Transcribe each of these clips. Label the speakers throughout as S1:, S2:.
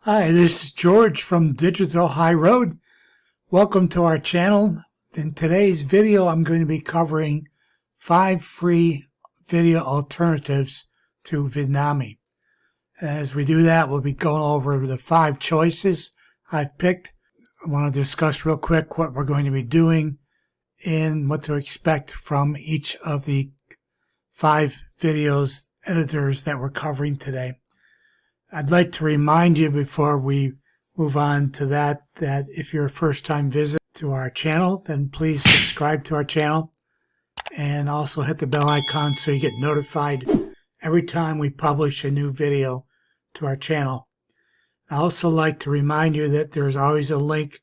S1: Hi, this is George from Digital High Road. Welcome to our channel. In today's video, I'm going to be covering 5 free video alternatives to Vidnami. As we do that, we'll be going over the 5 choices I've picked. I want to discuss real quick what we're going to be doing and what to expect from each of the 5 videos editors that we're covering today. I'd like to remind you before we move on to that if you're a first-time visit to our channel, then please subscribe to our channel and also hit the bell icon so you get notified every time we publish a new video to our channel. I also like to remind you that there's always a link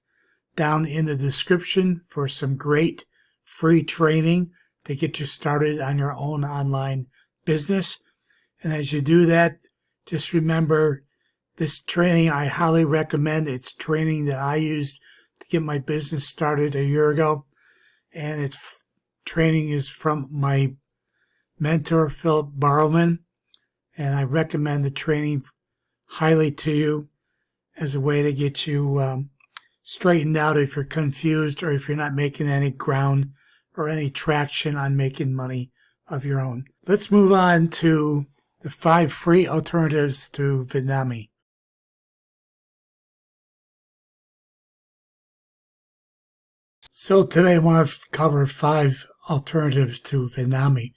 S1: down in the description for some great free training to get you started on your own online business. And as you do that, just remember, this training I highly recommend. It's training that I used to get my business started a year ago. And it's training is from my mentor, Philip Barrowman. And I recommend the training highly to you as a way to get you straightened out if you're confused or if you're not making any ground or any traction on making money of your own. Let's move on to the 5 free alternatives to Vidnami. So today I want to cover 5 alternatives to Vidnami.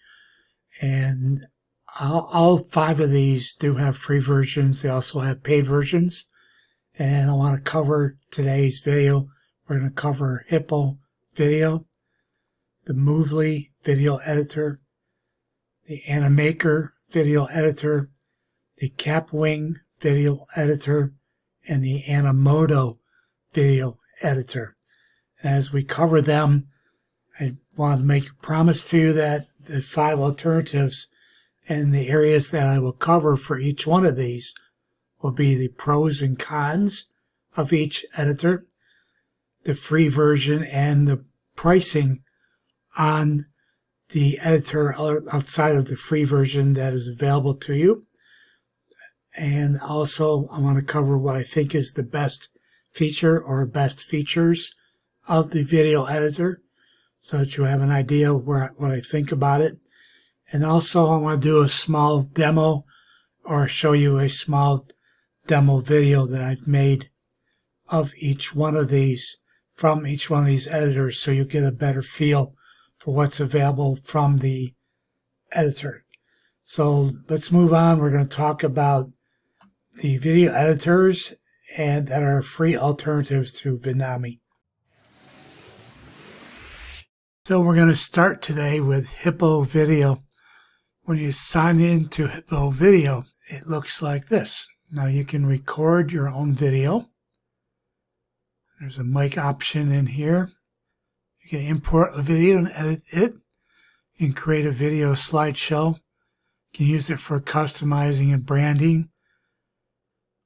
S1: And all 5 of these do have free versions. They also have paid versions. And I want to cover today's video. We're going to cover Hippo Video, the Movely Video Editor, the Animaker Video Editor, the Kapwing Video Editor, and the Animoto Video Editor. As we cover them, I want to make a promise to you that the 5 alternatives and the areas that I will cover for each one of these will be the pros and cons of each editor, the free version, and the pricing on the editor outside of the free version that is available to you. And also I want to cover what I think is the best feature or best features of the video editor so that you have an idea of what I think about it. And also I want to do a small demo or show you a small demo video that I've made of each one of these from each one of these editors so you get a better feel for what's available from the editor. So let's move on. We're going to talk about the video editors and that are free alternatives to Vidnami. So we're going to start today with Hippo Video. When you sign in to Hippo Video, it looks like this. Now you can record your own video. There's a mic option in here. You can import a video and edit it. You can create a video slideshow. You can use it for customizing and branding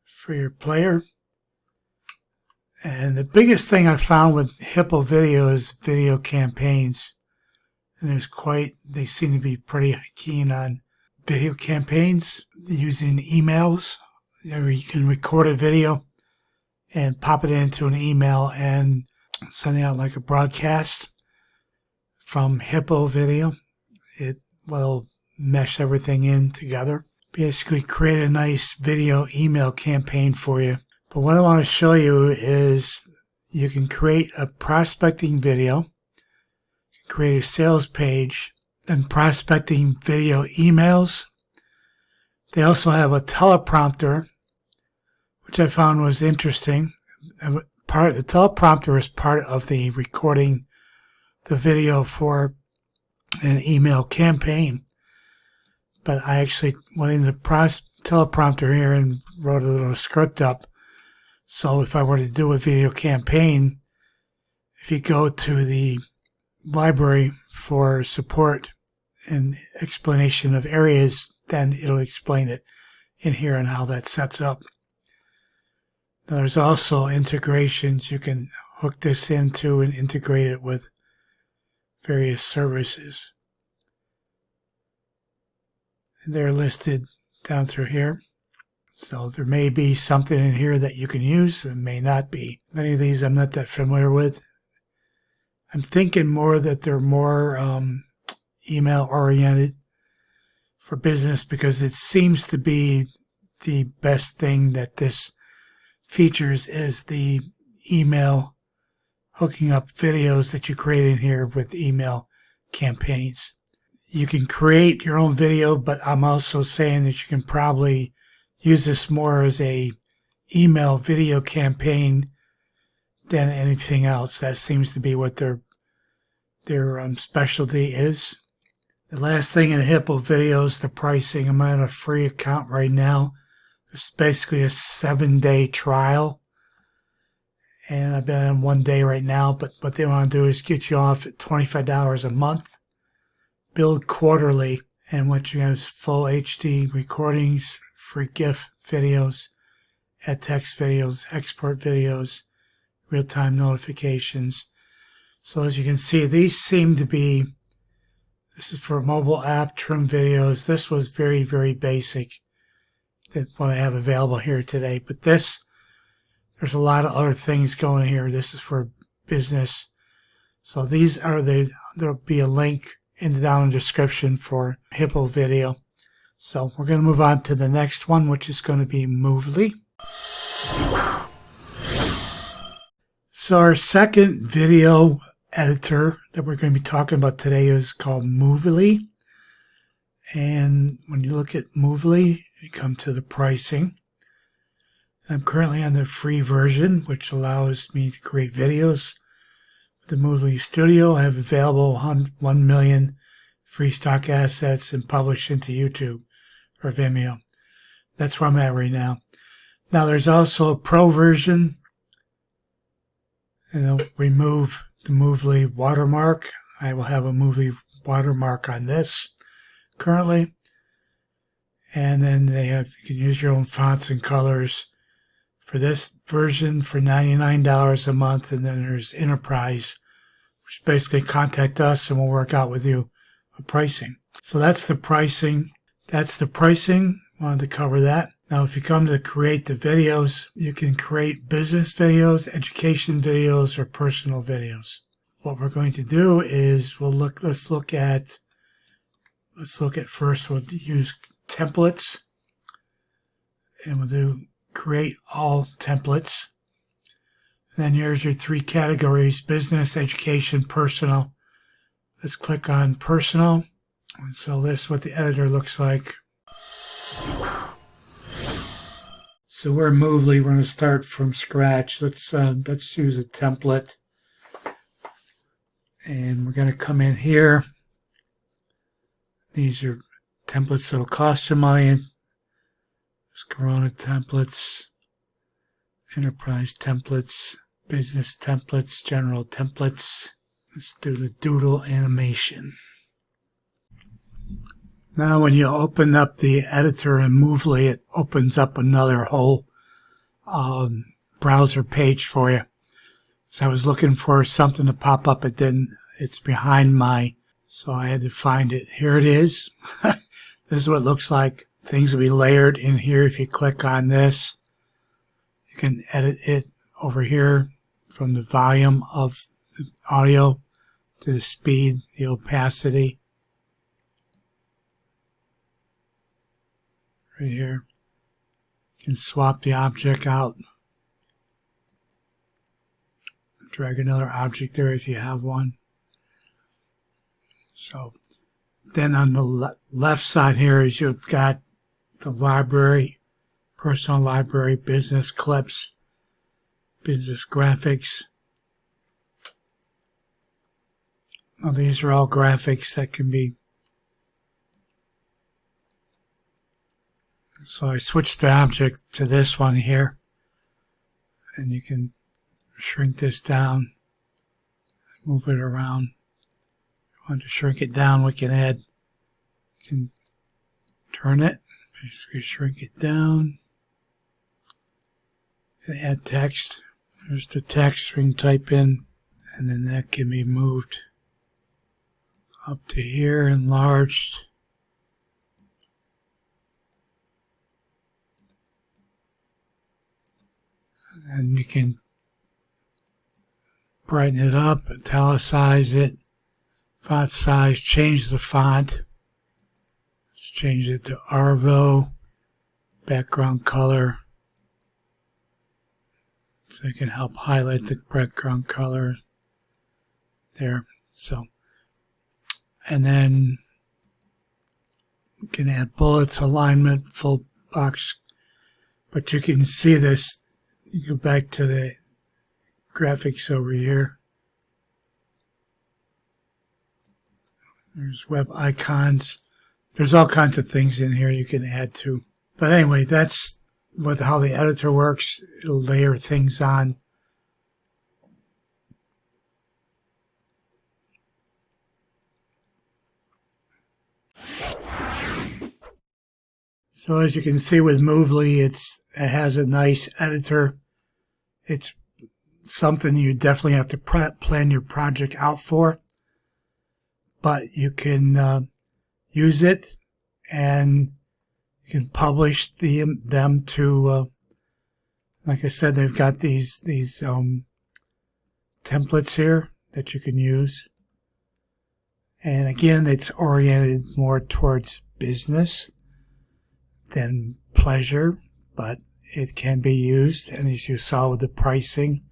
S1: for your player. And the biggest thing I found with Hippo Video is video campaigns. And they seem to be pretty keen on video campaigns using emails. You can record a video and pop it into an email and send it out like a broadcast from Hippo Video. It will mesh everything in together. Basically create a nice video email campaign for you. But what I want to show you is you can create a prospecting video, create a sales page, and prospecting video emails. They also have a teleprompter, which I found was interesting. The teleprompter is part of the recording the video for an email campaign. But I actually went into the teleprompter here and wrote a little script up. So if I were to do a video campaign, if you go to the library for support and explanation of areas, then it'll explain it in here and how that sets up. Now, there's also integrations. You can hook this into and integrate it with various services. And they're listed down through here. So there may be something in here that you can use, and may not be. Many of these I'm not that familiar with. I'm thinking more that they're more email oriented for business, because it seems to be the best thing that this features is the email, hooking up videos that you create in here with email campaigns. You can create your own video, but I'm also saying that you can probably use this more as a email video campaign than anything else. That seems to be what their specialty is. The last thing in Hippo videos, the pricing. I'm on a free account right now. It's basically a 7-day trial, and I've been on 1 day right now. But what they want to do is get you off at $25 a month, billed quarterly, and what you have is full HD recordings, free GIF videos, add text videos, export videos, real-time notifications. So as you can see, these seem to be, this is for mobile app trim videos. This was very, very basic, that what I have available here today. But this, there's a lot of other things going here. This is for business. So these are there'll be a link in the down description for Hippo video. So we're going to move on to the next one, which is going to be Movely. So our second video editor that we're going to be talking about today is called Movely. And when you look at Movely, you come to the pricing. I'm currently on the free version, which allows me to create videos. The Movely Studio, I have available 1 million free stock assets and publish into YouTube or Vimeo. That's where I'm at right now. Now there's also a pro version, and it'll remove the Movely watermark. I will have a Movely watermark on this currently. And then you can use your own fonts and colors for this version for $99 a month. And then there's Enterprise, which basically contact us and we'll work out with you a pricing. So that's the pricing. Wanted to cover that. Now, if you come to create the videos, you can create business videos, education videos, or personal videos. What we're going to do is let's look at first, we'll use templates, and we'll do create all templates. Then here's your 3 categories: business, education, personal. Let's click on personal. And so this is what the editor looks like. So we're Movely. We're going to start from scratch. Let's use a template, and we're going to come in here. These are templates that'll cost you money. There's Corona templates, Enterprise templates, business templates, general templates. Let's do the doodle animation. Now when you open up the editor in Movely, it opens up another whole browser page for you. So I was looking for something to pop up. It didn't. It's behind so I had to find it. Here it is. This is what it looks like. Things will be layered in here. If you click on this, you can edit it over here from the volume of the audio to the speed, the opacity. Right here. You can swap the object out. Drag another object there if you have one. So then on the left side here is you've got the library, personal library, business clips, business graphics. Now these are all graphics that can be. So I switched the object to this one here, and you can shrink this down, move it around. If you want to shrink it down, we can add, you can turn it, basically shrink it down, and add text. There's the text we can type in, and then that can be moved up to here, enlarged. And you can brighten it up, italicize it, font size, change the font. Let's change it to Arvo, background color. So it can help highlight the background color there. So, and then we can add bullets, alignment, full box. But you can see this. You go back to the graphics over here. There's web icons. There's all kinds of things in here you can add to. But anyway, that's how the editor works. It'll layer things on. So as you can see with Movely, it has a nice editor. It's something you definitely have to plan your project out for. But you can use it, and you can publish them to, like I said, they've got these templates here that you can use. And again, it's oriented more towards business than pleasure, but it can be used. And as you saw with the pricing,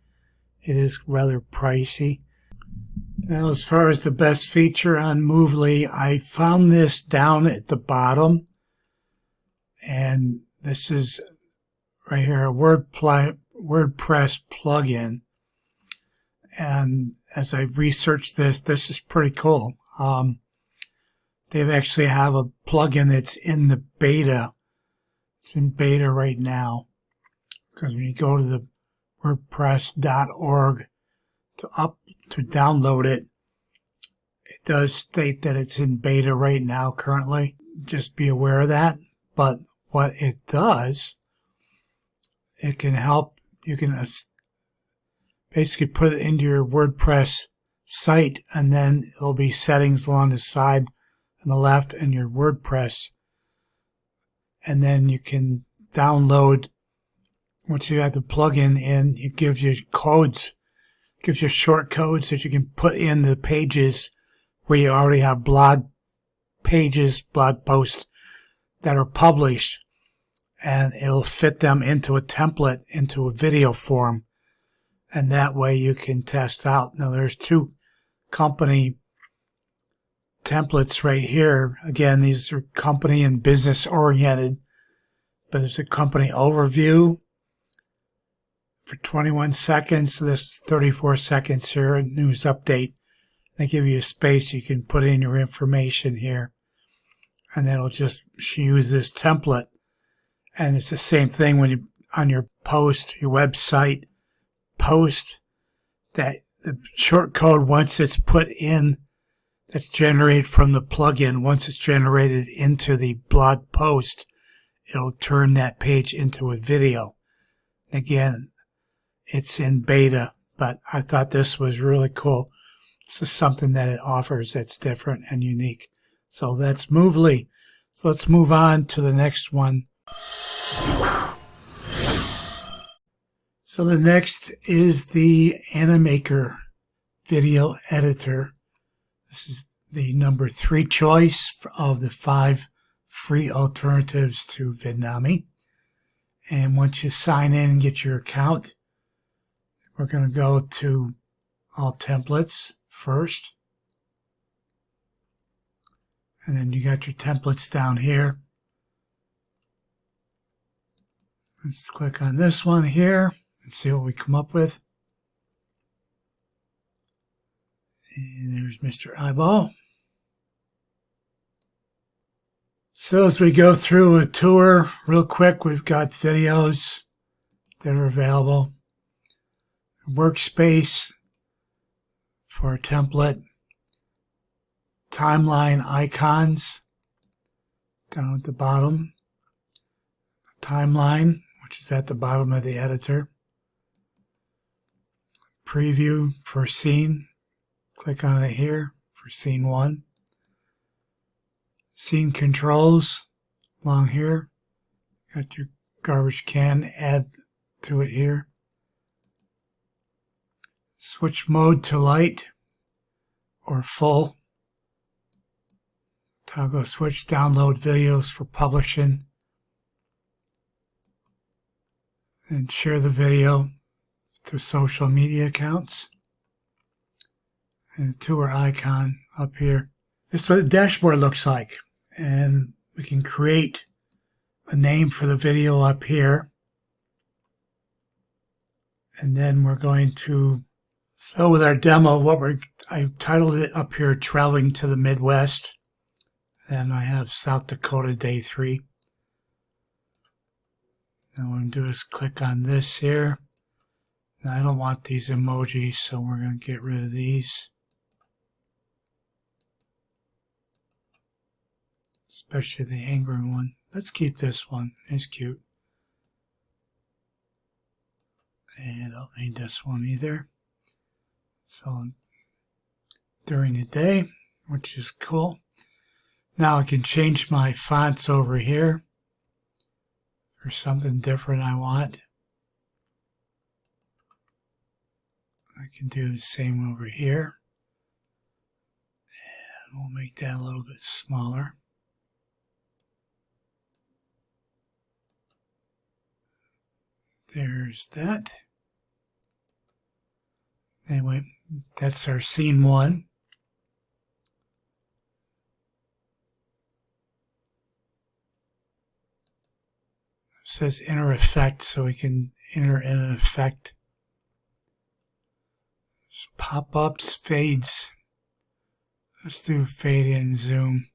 S1: it is rather pricey. Now, as far as the best feature on Movely, I found this down at the bottom. And this is right here, a WordPress plugin. And as I researched this is pretty cool. They actually have a plugin that's in the beta. It's in beta right now. Because when you go to the WordPress.org to download it, it does state that it's in beta right now currently. Just be aware of that. But what it does, it can help. You can basically put it into your WordPress site, and then it'll be settings along the side and the left in your WordPress. And then you can download, once you have the plugin in, it gives you codes, gives you short codes that you can put in the pages where you already have blog pages, blog posts that are published, and it'll fit them into a template, into a video form. And that way you can test out. Now there's two company templates right here. Again, these are company and business oriented, but there's a company overview for 21 seconds. This is 34 seconds here, news update. They give you a space you can put in your information here, and it'll just use this template. And it's the same thing when you, on your post, your website post, that the short code, once it's put in, that's generated from the plugin, once it's generated into the blog post, it'll turn that page into a video. Again, it's in beta, but I thought this was really cool. This is something that it offers that's different and unique. So that's Movely. So let's move on to the next one. So the next is the Animaker video editor. This is the number 3 choice of the 5 free alternatives to Vidnami. And once you sign in and get your account, we're going to go to All Templates first. And then you got your templates down here. Let's click on this one here and see what we come up with. And there's Mr. Eyeball. So as we go through a tour real quick, we've got videos that are available. Workspace for a template. Timeline icons down at the bottom. Timeline, which is at the bottom of the editor. Preview for scene. Click on it here for scene 1. Scene controls along here. Got your garbage can, add to it here. switch mode to light or full. Toggle switch download videos for publishing. And share the video through social media accounts. And a tour icon up here. This is what the dashboard looks like. And we can create a name for the video up here. And then we're going to, so with our demo, I titled it up here, Traveling to the Midwest. And I have South Dakota Day 3. And what I'm going to do is click on this here. Now, I don't want these emojis, so we're going to get rid of these. Especially the angry one. Let's keep this one. It's cute. And I don't need this one either. So, during the day, which is cool. Now I can change my fonts over here. Or something different I want. I can do the same over here. And we'll make that a little bit smaller. There's that. Anyway, that's our scene 1. It says enter effect, so we can enter in an effect. Pop-ups, fades. Let's do fade in, zoom.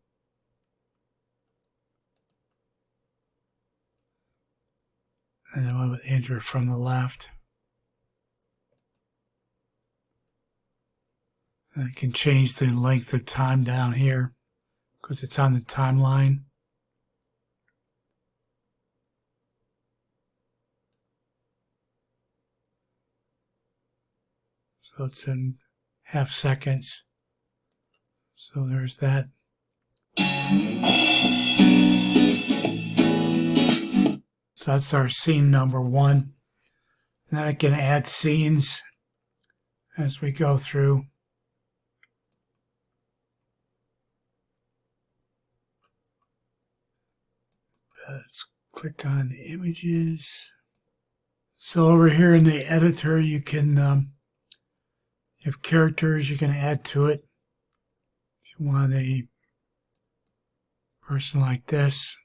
S1: And then we'll enter from the left. And I can change the length of time down here because it's on the timeline. So it's in half seconds. So there's that. So that's our scene number 1. And then I can add scenes as we go through. Let's click on images. So over here in the editor, you can you have characters you can add to it. If you want a person like this,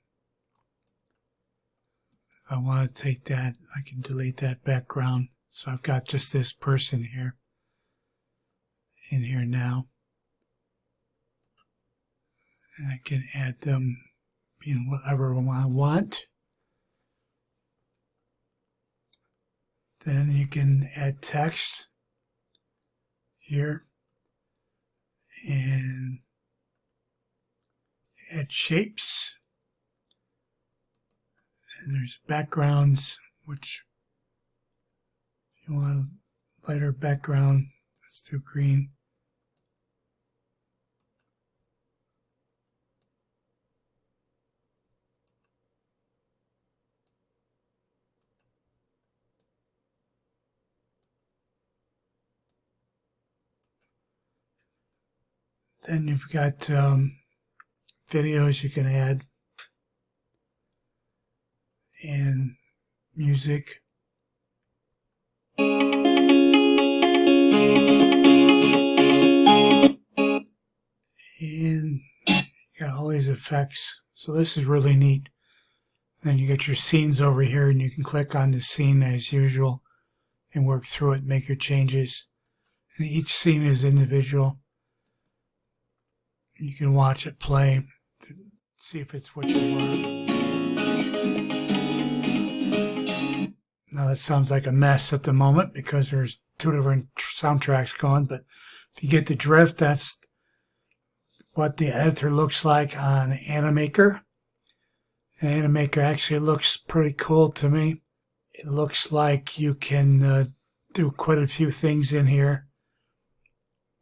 S1: if I want to take that, I can delete that background. So I've got just this person here in here now. And I can add them in whatever I want. Then you can add text here and add shapes. And there's backgrounds, which if you want a lighter background, let's do green. Then you've got videos you can add and music. And you got all these effects. So this is really neat. Then you got your scenes over here, and you can click on the scene as usual and work through it, make your changes. And each scene is individual. You can watch it play to see if it's what you want. Now that sounds like a mess at the moment because there's 2 different soundtracks going, but if you get the drift, that's what the editor looks like on Animaker. And Animaker actually looks pretty cool to me. It looks like you can do quite a few things in here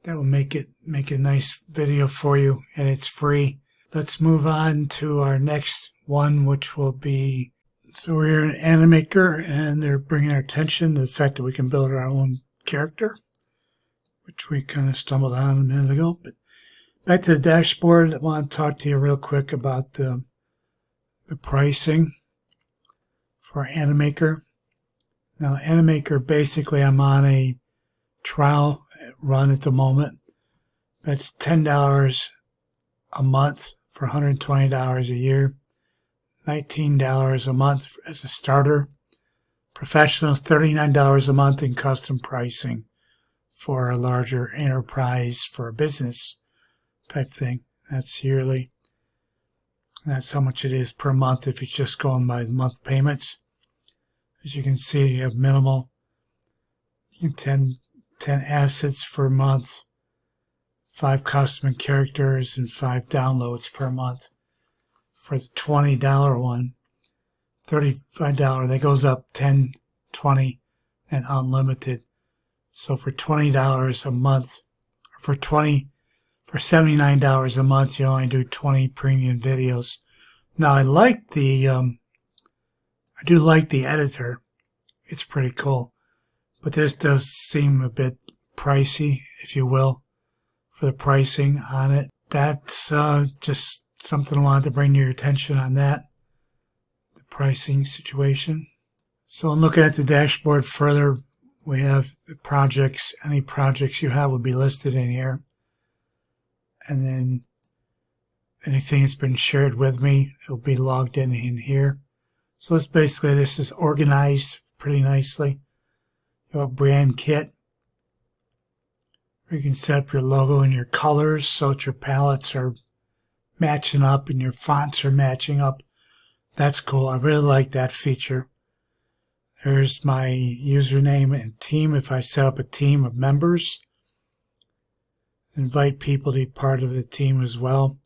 S1: that will make a nice video for you, and it's free. Let's move on to our next one, which will be, so we're here in Animaker, and they're bringing our attention to the fact that we can build our own character. which we kind of stumbled on a minute ago. But back to the dashboard, I want to talk to you real quick about the pricing for Animaker. Now, Animaker, basically, I'm on a trial run at the moment. That's $10 a month for $120 a year, $19 a month as a starter. Professionals, $39 a month in custom pricing for a larger enterprise for a business type thing. That's yearly. That's how much it is per month if it's just going by the month payments. As you can see, you have minimal 10 assets per month, 5 custom characters, and 5 downloads per month. For the $20 one, $35, that goes up 10, 20, and unlimited. So for $20 a month, for $79 a month, you only do 20 premium videos. Now I like I do like the editor. It's pretty cool. But this does seem a bit pricey, if you will, for the pricing on it. That's just something I wanted to bring to your attention on that, the pricing situation. So I'm looking at the dashboard further. We have the projects. Any projects you have will be listed in here. And then anything that's been shared with me, it'll be logged in here. So it's basically, this is organized pretty nicely. You have a brand kit where you can set up your logo and your colors so that your palettes are matching up and your fonts are matching up. That's cool. I really like that feature. There's my username and team if I set up a team of members. Invite people to be part of the team as well.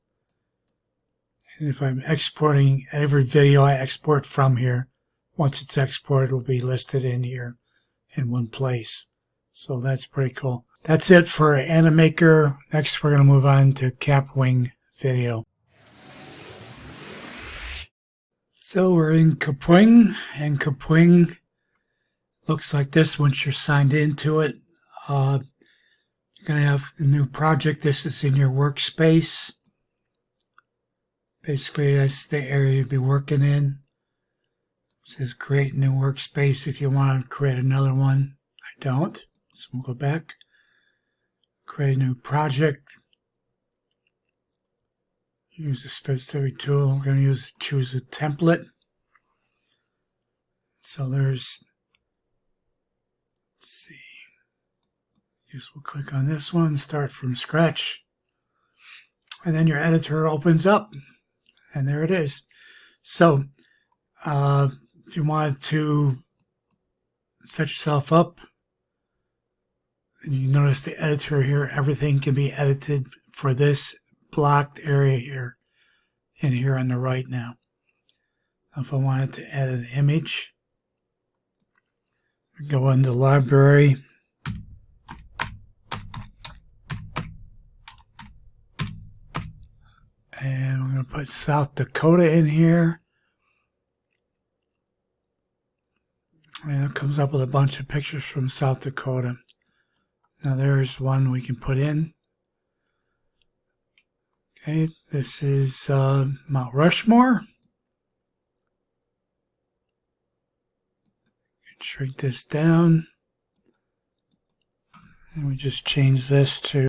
S1: And if I'm exporting every video I export from here, once it's exported, it will be listed in here in one place. So that's pretty cool. That's it for Animaker. Next, we're going to move on to Kapwing video. So we're in Kapwing, and Kapwing looks like this once you're signed into it. You're going to have a new project. This is in your workspace. Basically, that's the area you'd be working in. It says create new workspace if you want to create another one. I don't. So we'll go back. Create a new project. Use the specific tool. We're going to choose a template. So let's see. Just we'll click on this one, start from scratch. And then your editor opens up. And there it is. So if you wanted to set yourself up, and you notice the editor here, everything can be edited for this blocked area here and here on the right now. If I wanted to add an image, go into library, and we're going to put South Dakota in here. And it comes up with a bunch of pictures from South Dakota. Now there's one we can put in. Okay, this is Mount Rushmore. Shrink this down. And we just change this to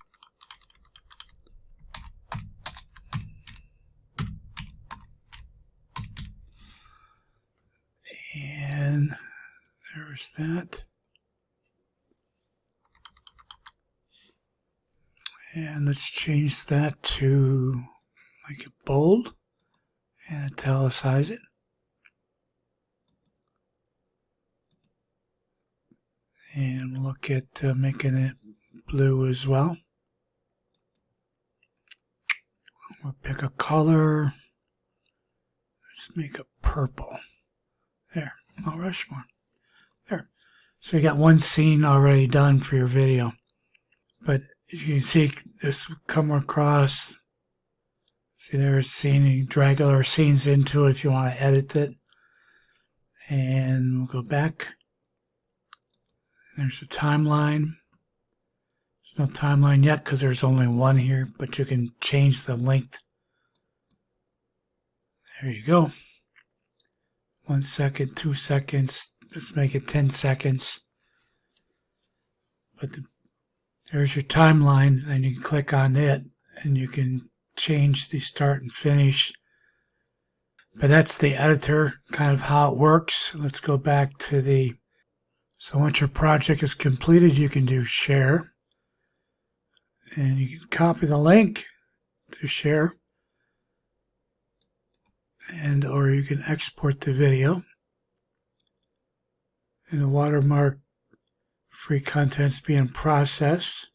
S1: and there's that. And let's change that to make it bold and italicize it. And look at making it blue as well. We'll pick a color. Let's make it purple. There, Mount Rushmore. There. So you got one scene already done for your video. But as you can see, this will come across. See, there's a scene. You drag other scenes into it if you want to edit it. And we'll go back. There's a timeline. There's No timeline yet because there's only one here, but you can change the length. There you go. 1 second, 2 seconds. Let's make it 10 seconds. But there's your timeline, and you can click on it, and you can change the start and finish. But that's the editor, kind of how it works. Let's go back to the... So once your project is completed, you can do share. And you can copy the link to share. And or you can export the video. And the watermark free content's being processed.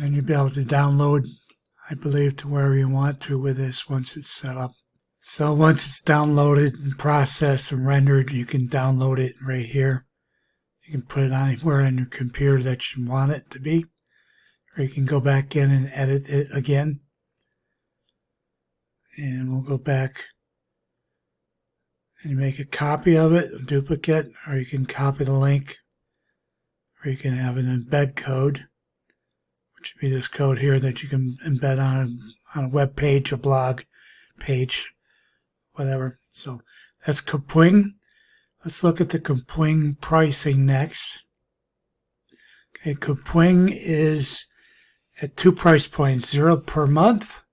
S1: And you'll be able to download, I believe, to wherever you want to with this once it's set up. So once it's downloaded and processed and rendered, you can download it right here. You can put it anywhere on your computer that you want it to be. Or you can go back in and edit it again. And we'll go back and make a copy of it, a duplicate, or you can copy the link, or you can have an embed code, which would be this code here that you can embed on a web page, a blog page, whatever. So that's Kapwing. Let's look at the Kapwing pricing next. Okay, Kapwing is at 2 price points, 0 per month.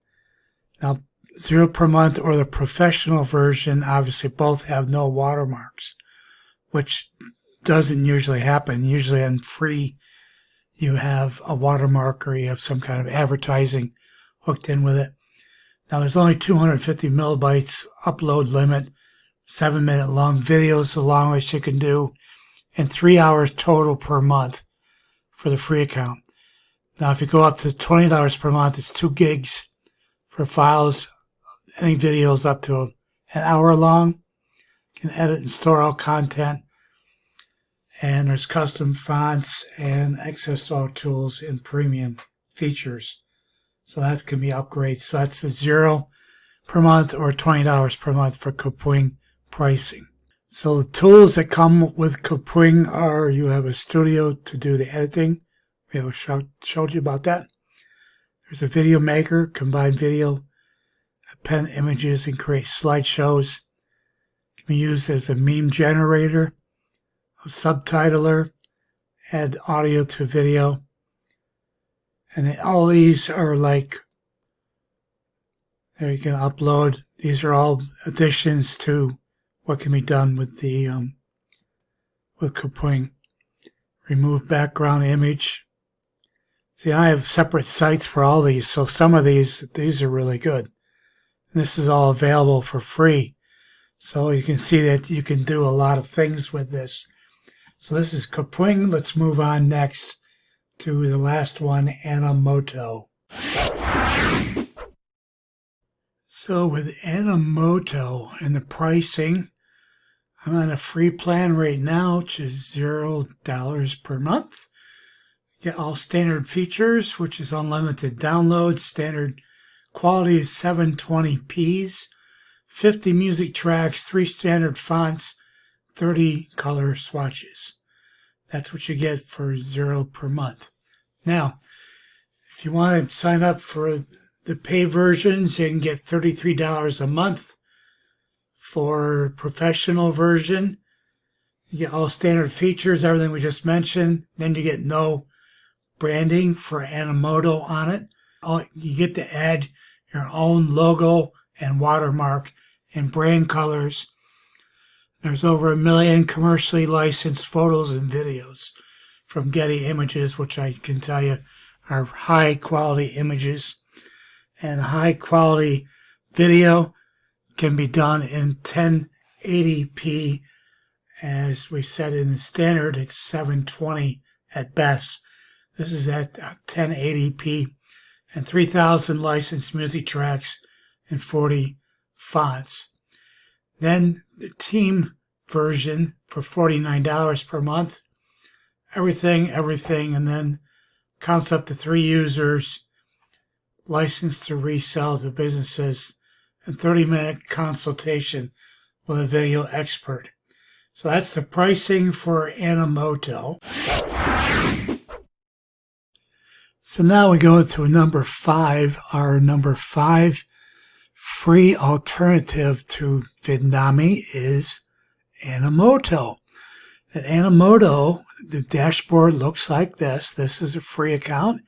S1: Now, 0 per month or the professional version, obviously both have no watermarks, which doesn't usually happen. Usually on free, you have a watermark or you have some kind of advertising hooked in with it. Now, there's only 250 millibytes upload limit, 7-minute long videos, the longest you can do, and 3 hours total per month for the free account. Now, if you go up to $20 per month, it's 2 gigs for files. Any videos up to an hour long. You can edit and store all content. And there's custom fonts and access to all tools and premium features. So that can be upgraded. So that's a 0 per month or $20 per month for Kapwing pricing. So the tools that come with Kapwing are, you have a studio to do the editing. We have showed you about that. There's a video maker, combine video, append images, and create slideshows. It can be used as a meme generator, a subtitler, add audio to video. And all these are like, there you can upload. These are all additions to what can be done with the with Kapwing. Remove background image. See, I have separate sites for all these, so some of these are really good. And this is all available for free. So you can see that you can do a lot of things with this. So this is Kapwing. Let's move on next to the last one, Animoto. So with Animoto and the pricing, I'm on a free plan right now, which is $0 per month. Get all standard features, which is unlimited downloads. Standard quality is 720p's, 50 music tracks, 3 standard fonts, 30 color swatches. That's what you get for 0 per month. Now, if you want to sign up for the pay versions, you can get $33 a month for professional version. You get all standard features, everything we just mentioned. Then you get no branding for Animoto on it. You get to add your own logo and watermark and brand colors. There's over 1 million commercially licensed photos and videos from Getty Images, which I can tell you are high quality images. And high quality video can be done in 1080p. As we said in the standard, it's 720 at best. This is at 1080p and 3,000 licensed music tracks and 40 fonts. Then the team version for $49 per month. Everything, and then counts up to 3 users, licensed to resell to businesses, and 30-minute consultation with a video expert. So that's the pricing for Animoto. So now we go to number 5. Our number 5 free alternative to Vidnami is Animoto. At Animoto, the dashboard looks like this. This is a free account,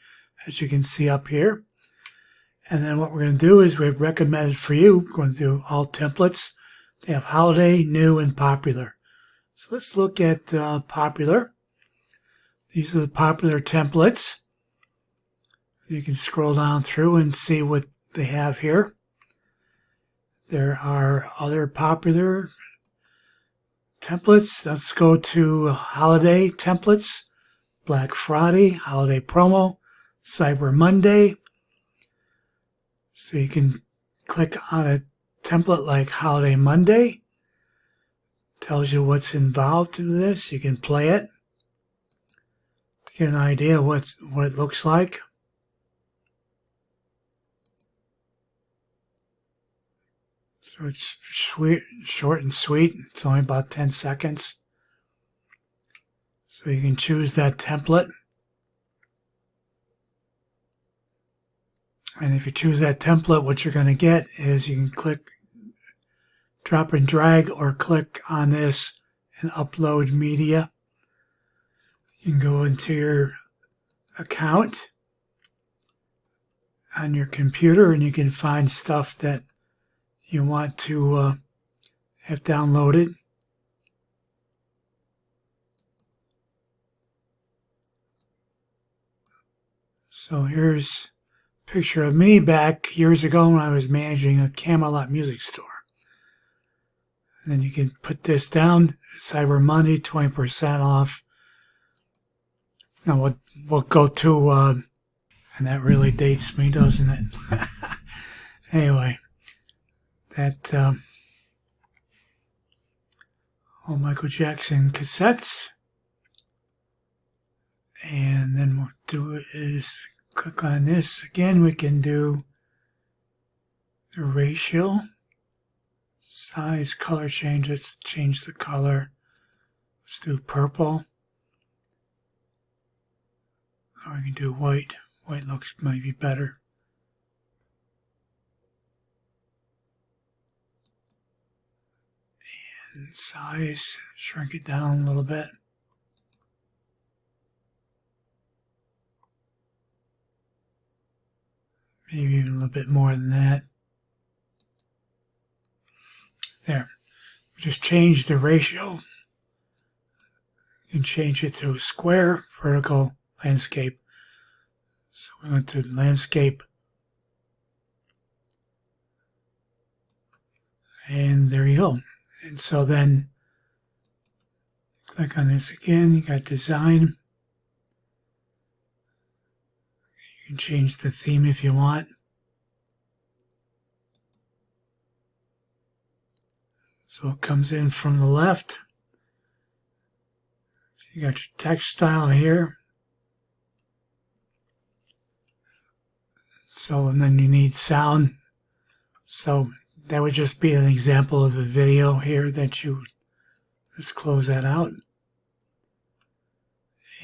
S1: as you can see up here. And then what we're going to do is we've recommended for you, we're going to do all templates. They have holiday, new, and popular. So let's look at popular. These are the popular templates. You can scroll down through and see what they have here. There are other popular templates. Let's go to holiday templates, Black Friday, holiday promo, Cyber Monday. So you can click on a template like Holiday Monday. Tells you what's involved in this. You can play it to get an idea what it looks like. So it's short and sweet. It's only about 10 seconds. So you can choose that template. And if you choose that template, what you're going to get is you can click, drop and drag, or click on this and upload media. You can go into your account on your computer and you can find stuff that you want to have downloaded. So here's a picture of me back years ago when I was managing a Camelot music store. And then you can put this down, Cyber Monday, 20% off. Now we'll go to, and that really dates me, doesn't it? Anyway. That all Michael Jackson cassettes, and then what we'll do is click on this again. We can do the ratio, size, color change. Let's change the color. Let's do purple, or we can do white. White looks maybe better. Size, shrink it down a little bit. Maybe even a little bit more than that. There. Just change the ratio. You can change it to square, vertical, landscape. So we went to landscape. And there you go. And so then click on this again. You got design. You can change the theme if you want. So it comes in from the left. You got your text style here. So, and then you need sound. So that would just be an example of a video here that you just close that out.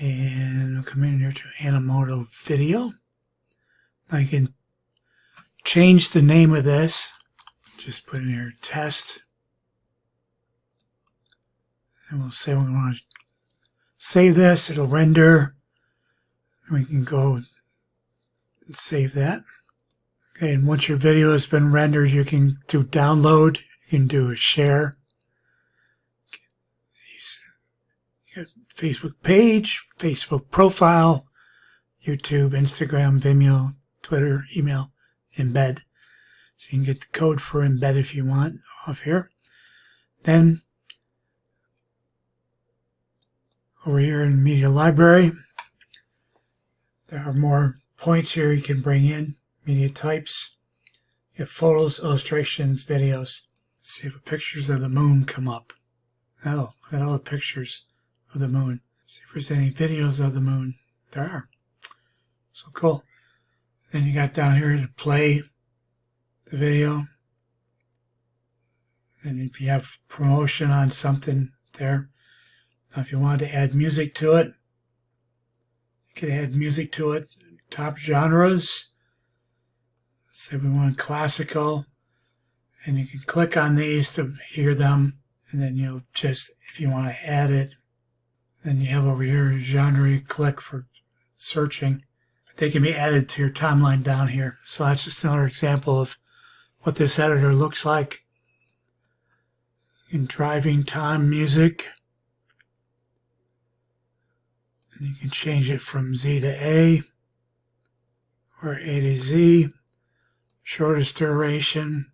S1: And we'll come in here to Animoto video. Now you can change the name of this. Just put in here test. And we'll say we want to save this. It'll render. And we can go and save that. Okay, and once your video has been rendered, you can do download, you can do a share. You got Facebook page, Facebook profile, YouTube, Instagram, Vimeo, Twitter, email, embed. So you can get the code for embed if you want off here. Then over here in Media Library, there are more points here you can bring in. Media types. You have photos, illustrations, videos. Let's see if pictures of the moon come up. Oh, look at all the pictures of the moon. See if there's any videos of the moon. There are. So cool. Then you got down here to play the video. And if you have promotion on something there. Now if you wanted to add music to it, you could add music to it. top genres. Say we want classical, and you can click on these to hear them, and then you'll just, if you want to add it, then you have over here genre, you click for searching. But they can be added to your timeline down here. So that's just another example of what this editor looks like. In driving time music, and you can change it from Z to A or A to Z, shortest duration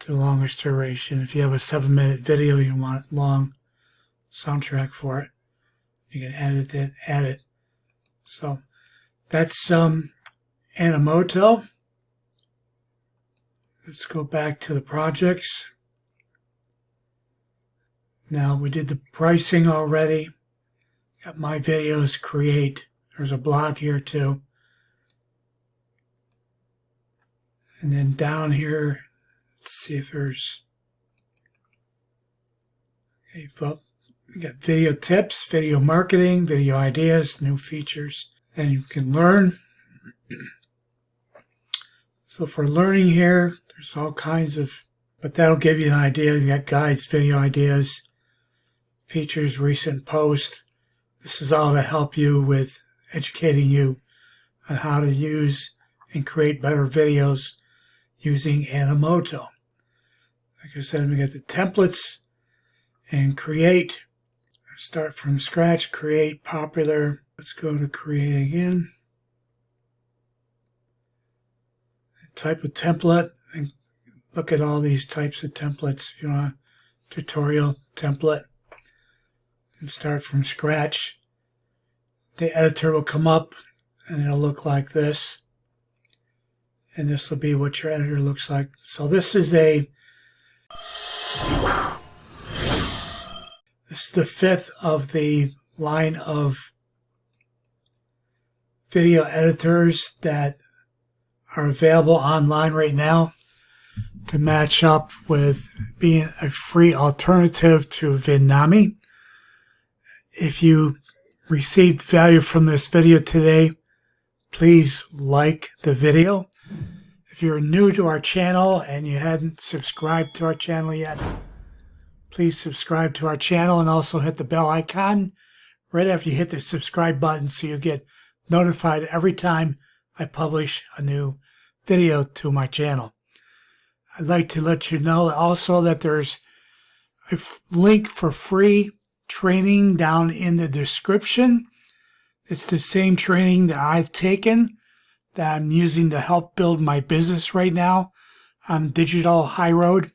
S1: to longest duration. If you have a 7-minute video, you want long soundtrack for it, you can edit it, add it. So that's Animoto. Let's go back to the projects. Now we did the pricing already. Got my videos, create. There's a blog here too. And then down here, let's see if there's, okay, well, we got video tips, video marketing, video ideas, new features, and you can learn. So for learning here, there's all kinds of, but that'll give you an idea. You got guides, video ideas, features, recent posts. This is all to help you with educating you on how to use and create better videos using Animoto. Like I said, we got the templates and create. Start from scratch, create, popular. Let's go to create again. Type of template and look at all these types of templates. If you want a tutorial template, and start from scratch, the editor will come up and it'll look like this. And this will be what your editor looks like. So this is the 5th of the line of video editors that are available online right now to match up with being a free alternative to Vidnami. If you received value from this video today, please like the video. If you're new to our channel and you hadn't subscribed to our channel yet, please subscribe to our channel and also hit the bell icon right after you hit the subscribe button so you get notified every time I publish a new video to my channel. I'd like to let you know also that there's a link for free training down in the description. It's the same training that I've taken that I'm using to help build my business right now on digital high road.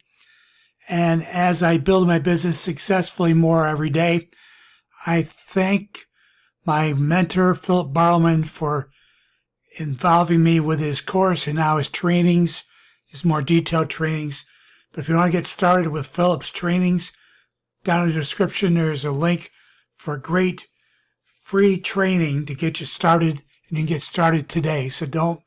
S1: And as I build my business successfully more every day, I thank my mentor, Philip Barlman, for involving me with his course and now his trainings, his more detailed trainings. But if you want to get started with Philip's trainings, down in the description there's a link for great free training to get you started, and you can get started today. So don't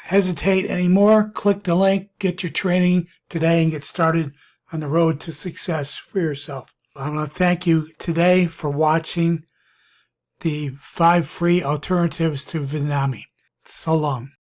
S1: hesitate anymore. Click the link, get your training today, and get started on the road to success for yourself. I want to thank you today for watching the 5 free alternatives to Vidnami. So long.